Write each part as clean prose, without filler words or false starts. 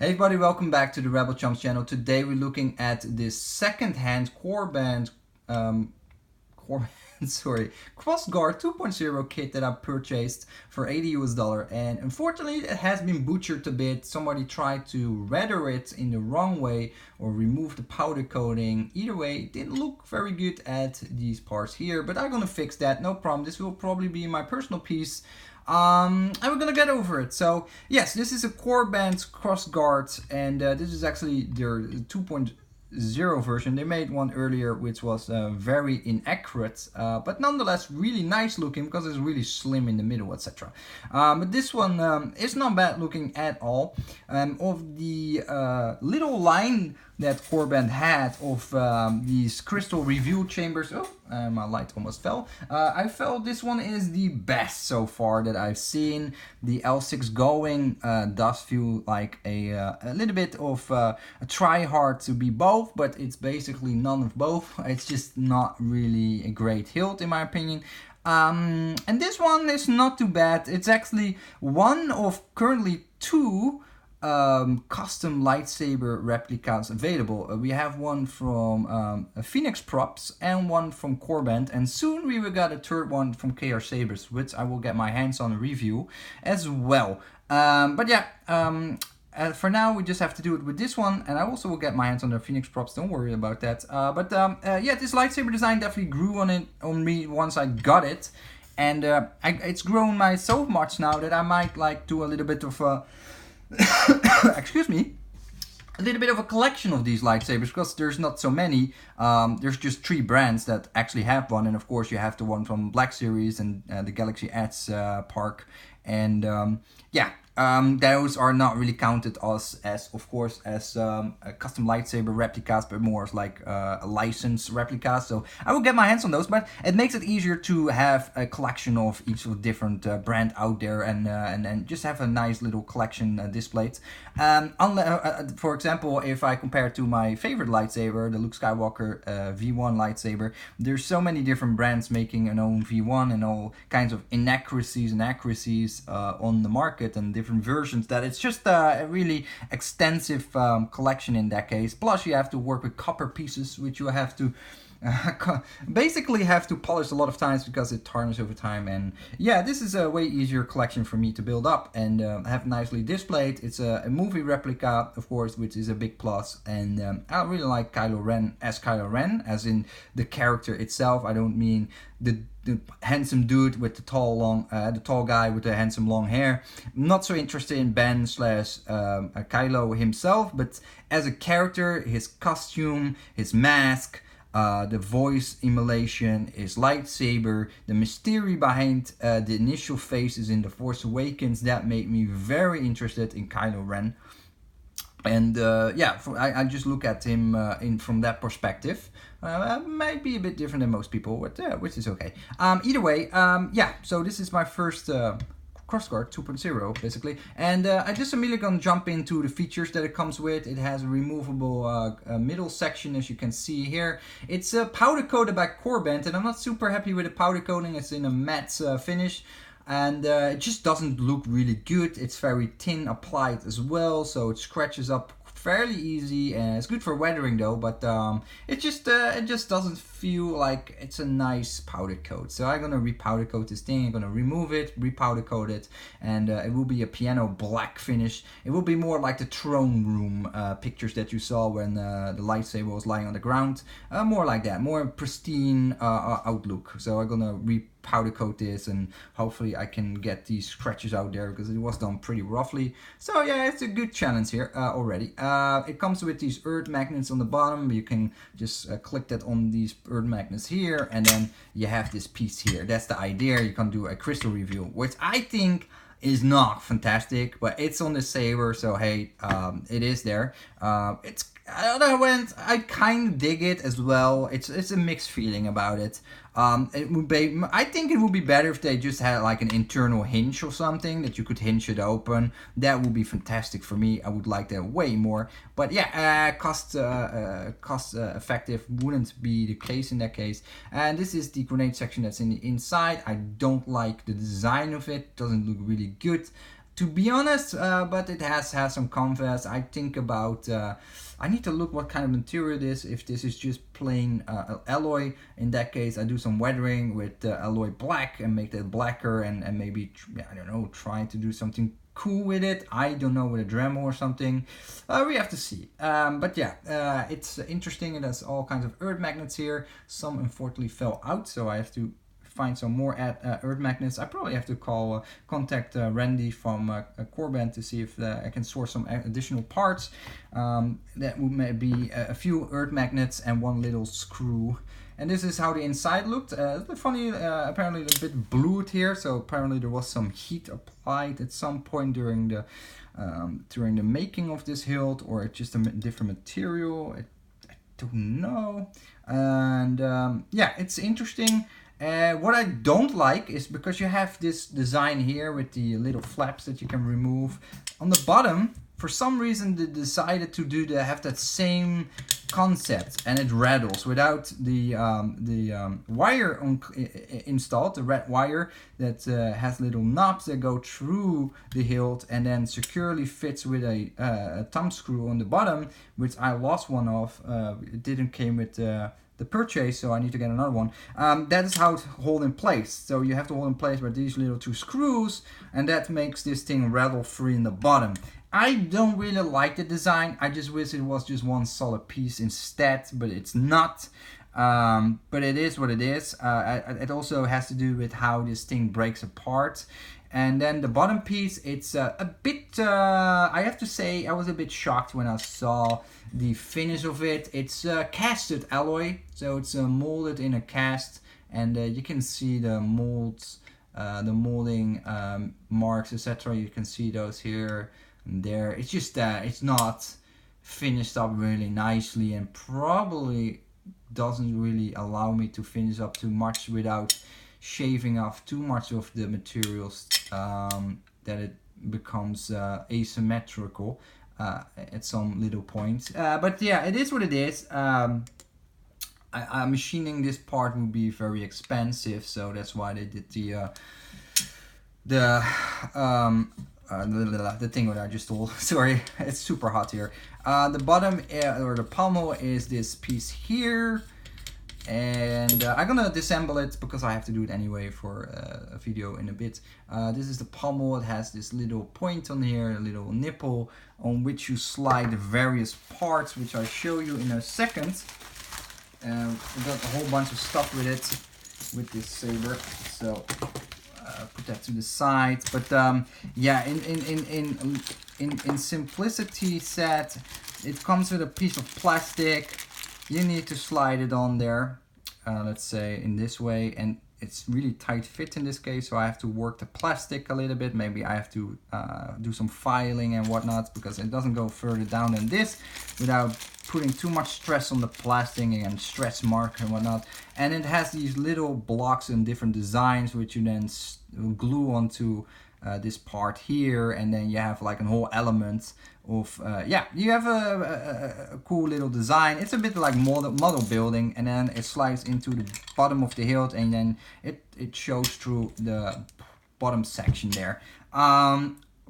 Hey everybody, welcome back to the Rebel Chumps channel. Today we're looking at this second-hand Korbanth, Crossguard 2.0 kit that I purchased for $80 and unfortunately it has been butchered a bit. Somebody tried to render it in the wrong way or remove the powder coating. Either way, it didn't look very good at these parts here, but I'm gonna fix that, no problem. This will probably be my personal piece. And we're gonna get over it. So yes, this is a Korbanth Crossguard, and this is actually their 2.0 version. They made one earlier which was very inaccurate, but nonetheless really nice looking because it's really slim in the middle, etc. But this one is not bad looking at all. Of the little line that Korbanth had of these crystal review chambers. My light almost fell. I felt this one is the best so far that I've seen. The L6 going does feel like a little bit of a try hard to be both, but it's basically none of both. It's just not really a great hilt in my opinion. And this one is not too bad. It's actually one of currently two custom lightsaber replicas available. We have one from Phoenix Props and one from Korbanth, and soon we will get a third one from KR Sabers, which I will get my hands on a review as well. But yeah, for now we just have to do it with this one, and I also will get my hands on the Phoenix Props, don't worry about that. Yeah, this lightsaber design definitely grew on me once I got it, and it's grown so much now that I might like do a little bit of a excuse me, a little bit of a collection of these lightsabers, because there's not so many. There's just 3 brands that actually have one, and of course you have the one from Black Series and the Galaxy Edge park, and yeah, those are not really counted as of course as custom lightsaber replicas, but more as like a licensed replica. So I will get my hands on those, but it makes it easier to have a collection of each of the different brand out there, and just have a nice little collection displayed. For example, if I compare to my favorite lightsaber, the Luke Skywalker V1 lightsaber, there's so many different brands making an own V1 and all kinds of inaccuracies and accuracies on the market, and different versions, that it's just a really extensive collection in that case. Plus you have to work with copper pieces, which you have to basically have to polish a lot of times because it tarnishes over time. And yeah, this is a way easier collection for me to build up and have nicely displayed. It's a movie replica, of course, which is a big plus. And I really like Kylo Ren as Kylo Ren, as in the character itself. I don't mean the handsome dude with the tall guy with the handsome long hair. I'm not so interested in Ben / Kylo himself, but as a character, his costume, his mask, the voice emulation, his lightsaber, the mystery behind the initial faces in The Force Awakens, that made me very interested in Kylo Ren. And yeah, I just look at him from that perspective. Might be a bit different than most people, but which is okay. Either way, yeah, so this is my first Crossguard 2.0 basically, and I just immediately gonna jump into the features that it comes with. It has a removable middle section, as you can see here. It's powder coated by Korbanth, and I'm not super happy with the powder coating. It's in a matte finish, and it just doesn't look really good. It's very thin applied as well, so it scratches up fairly easy, and it's good for weathering though, but it just doesn't feel like it's a nice powder coat. So I'm gonna repowder coat this thing. I'm gonna remove it, repowder coat it, and it will be a piano black finish. It will be more like the throne room pictures that you saw when the lightsaber was lying on the ground, more like that, more pristine outlook. So I'm gonna powder coat this, and hopefully I can get these scratches out there because it was done pretty roughly. So yeah, it's a good challenge here already. It comes with these earth magnets on the bottom. You can just click that on these earth magnets here, and then you have this piece here. That's the idea. You can do a crystal review, which I think is not fantastic, but it's on the saber, so hey, it is there. It's I kind of dig it as well. It's a mixed feeling about it. I think it would be better if they just had like an internal hinge or something that you could hinge it open. That would be fantastic for me. I would like that way more. But yeah, cost effective wouldn't be the case in that case. And this is the grenade section that's in the inside. I don't like the design of it. Doesn't look really good. to be honest, but it has some canvas. I think about, I need to look what kind of material it is. If this is just plain alloy, in that case I do some weathering with alloy black and make that blacker, and maybe, I don't know, try to do something cool with it. I don't know, with a Dremel or something. We have to see. But yeah, it's interesting. It has all kinds of earth magnets here. Some unfortunately fell out, so I have to find some more earth magnets. I probably have to contact Randy from Korbanth to see if I can source some additional parts. That would be a few earth magnets and one little screw. And this is how the inside looked. Funny, apparently a bit blued here, so apparently there was some heat applied at some point during the making of this hilt, or it's just a different material. I don't know. And yeah, it's interesting. What I don't like is because you have this design here with the little flaps that you can remove. On the bottom, for some reason they decided to have that same concept, and it rattles without the wire installed, the red wire that has little knobs that go through the hilt and then securely fits with a thumb screw on the bottom, which I lost one of. It didn't came with the purchase, so I need to get another one. That is how it's hold in place. So you have to hold in place with these little two screws, and that makes this thing rattle free in the bottom. I don't really like the design. I just wish it was just one solid piece instead, but it's not. But it is what it is. It also has to do with how this thing breaks apart. And then the bottom piece, it's a bit, I have to say, I was a bit shocked when I saw the finish of it. It's casted alloy, so it's molded in a cast, and you can see the molds, the molding marks, etc. You can see those here and there. It's just it's not finished up really nicely, and probably doesn't really allow me to finish up too much without shaving off too much of the materials, that it becomes asymmetrical at some little points. But yeah, it is what it is. Machining this part would be very expensive, so that's why they did the thing that I just told. Sorry, it's super hot here. The bottom or the pommel is this piece here, and I'm gonna disassemble it because I have to do it anyway for a video in a bit. This is the pommel. It has this little point on here, a little nipple on which you slide the various parts, which I'll show you in a second. We've got a whole bunch of stuff with it, with this saber, so put that to the side. But yeah, in simplicity set, it comes with a piece of plastic. You need to slide it on there, let's say in this way, and it's really tight fit in this case, so I have to work the plastic a little bit. Maybe I have to do some filing and whatnot, because it doesn't go further down than this without putting too much stress on the plastic and stretch mark and whatnot. And it has these little blocks in different designs which you then glue onto this part here, and then you have like a whole element of yeah, you have a cool little design. It's a bit like model building, and then it slides into the bottom of the hilt, and then it shows through the bottom section there.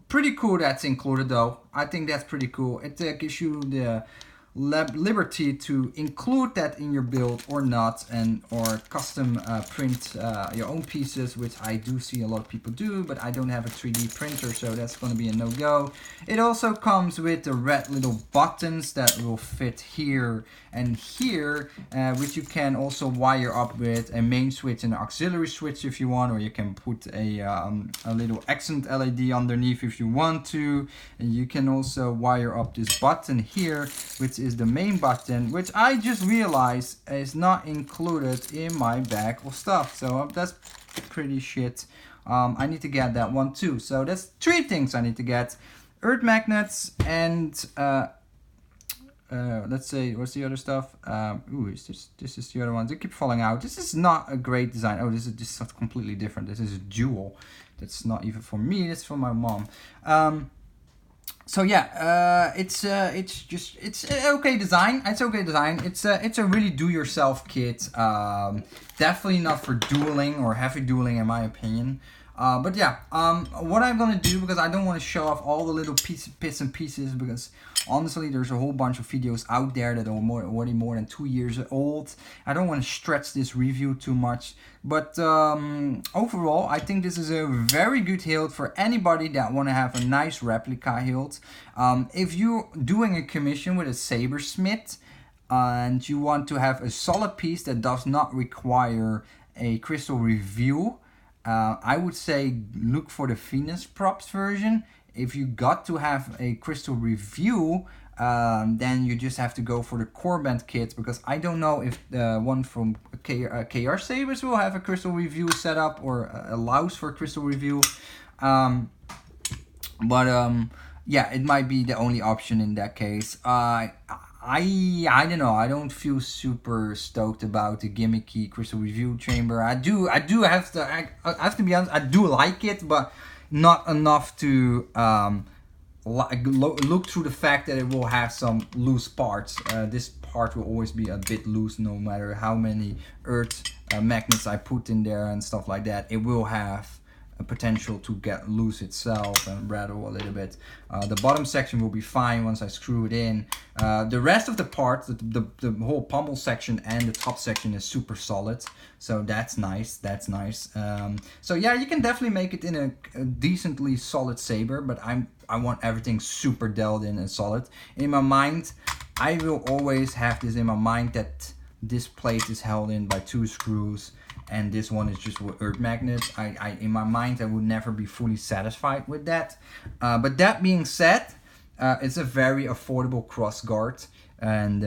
Pretty cool that's included though. I think that's pretty cool. It gives you the liberty to include that in your build or not, and or custom print your own pieces, which I do see a lot of people do, but I don't have a 3D printer, so that's going to be a no-go. It also comes with the red little buttons that will fit here and here, which you can also wire up with a main switch and an auxiliary switch if you want, or you can put a little accent LED underneath if you want to. And you can also wire up this button here, which is the main button, which I just realized is not included in my bag of stuff, so that's pretty shit. I need to get that one too. So that's 3 things I need to get: earth magnets and let's say, what's the other stuff? Ooh, this is the other one. They keep falling out. This is not a great design. Oh, this is just something completely different. This is a jewel. That's not even for me. It's for my mom. So yeah, it's an okay design. It's okay design. It's a really do-yourself kit. Definitely not for dueling or heavy dueling, in my opinion. But yeah, what I'm gonna do, because I don't want to show off all the little bits and pieces, because honestly there's a whole bunch of videos out there that are already more than 2 years old. I don't want to stretch this review too much, but overall I think this is a very good hilt for anybody that want to have a nice replica hilt. If you're doing a commission with a sabersmith and you want to have a solid piece that does not require a crystal review, I would say look for the Phoenix Props version. If you got to have a crystal review, then you just have to go for the Korbanth kit, because I don't know if the one from KR Sabers will have a crystal review setup or allows for crystal review. Yeah, it might be the only option in that case. I don't know. I don't feel super stoked about the gimmicky crystal review chamber. I have to be honest. I do like it, but not enough to look through the fact that it will have some loose parts. This part will always be a bit loose, no matter how many earth magnets I put in there and stuff like that. It will have a potential to get loose itself and rattle a little bit. The bottom section will be fine once I screw it in. The rest of the parts, the whole pommel section and the top section is super solid, so that's nice. That's nice. So yeah, you can definitely make it in a decently solid saber, but I want everything super dialed in and solid. In my mind, I will always have this in my mind that this plate is held in by 2 screws, and this one is just with earth magnets. In my mind, I would never be fully satisfied with that. But that being said, it's a very affordable crossguard. And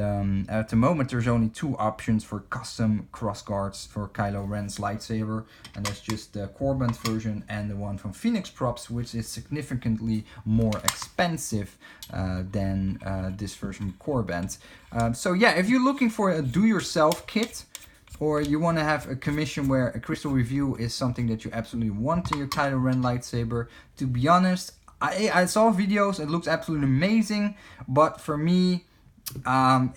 at the moment, there's only 2 options for custom crossguards for Kylo Ren's lightsaber. And that's just the Korbanth version and the one from Phoenix Props, which is significantly more expensive than this version of Korbanth. So yeah, if you're looking for a do-yourself kit, or you want to have a commission where a crystal review is something that you absolutely want in your Kylo Ren lightsaber, to be honest, I saw videos, it looks absolutely amazing, but for me,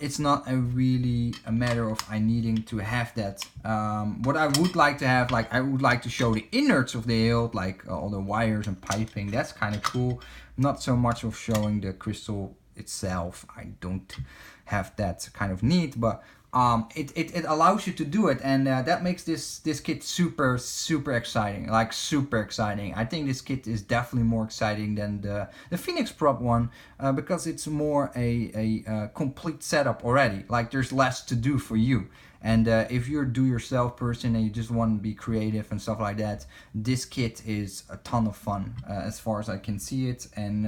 it's not really a matter of I needing to have that. What I would like to have, like I would like to show the innards of the hilt, like all the wires and piping. That's kind of cool. Not so much of showing the crystal itself. I don't have that kind of need, but it allows you to do it, and that makes this kit super exciting, like super exciting. I think this kit is definitely more exciting than the Phoenix Prop one, because it's more a complete setup already. Like there's less to do for you. And if you're a do-yourself person and you just want to be creative and stuff like that, this kit is a ton of fun as far as I can see it. And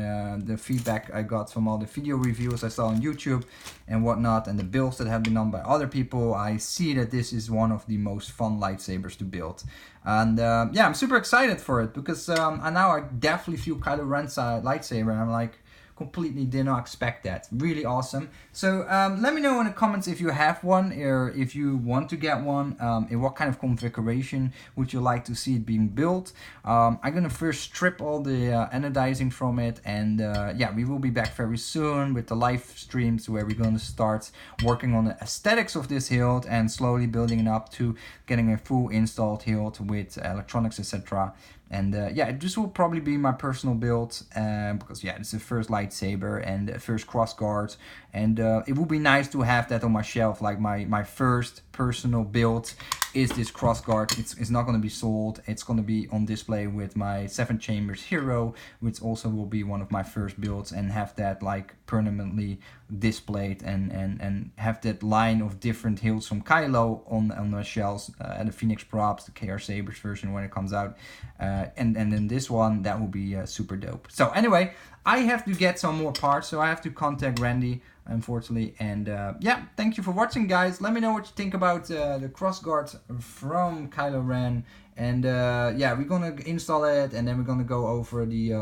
the feedback I got from all the video reviews I saw on YouTube and whatnot, and the builds that have been done by other people, I see that this is one of the most fun lightsabers to build. And yeah, I'm super excited for it, because now I definitely feel Kylo Ren's lightsaber, and I'm like, completely did not expect that. Really awesome. So let me know in the comments if you have one, or if you want to get one, in what kind of configuration would you like to see it being built. I'm gonna first strip all the anodizing from it, and yeah, we will be back very soon with the live streams where we're gonna start working on the aesthetics of this hilt and slowly building it up to getting a full installed hilt with electronics, etc. And yeah, this will probably be my personal build, because yeah, it's the first lightsaber and the first crossguard, and it would be nice to have that on my shelf. Like my first personal build is this crossguard. It's not going to be sold. It's going to be on display with my 7 Chambers Hero, which also will be one of my first builds, and have that like permanently displayed, and have that line of different hilts from Kylo on the shelves at the Phoenix Props, the KR Sabers version when it comes out, and then this one, that will be super dope. So anyway, I have to get some more parts, so I have to contact Randy, unfortunately. And yeah, thank you for watching, guys. Let me know what you think about the crossguard from Kylo Ren. And yeah, we're gonna install it, and then we're gonna go over the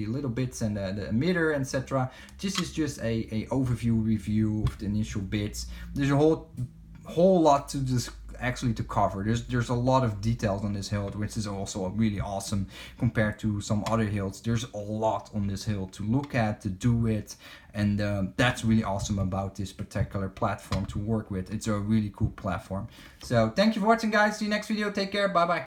little bits and the emitter, etc. This is just a overview review of the initial bits. There's a whole lot to just actually to cover. There's a lot of details on this hilt, which is also really awesome compared to some other hilts. There's a lot on this hilt to look at, to do it, and that's really awesome about this particular platform to work with. It's a really cool platform. So thank you for watching, guys. See you next video. Take care. Bye bye.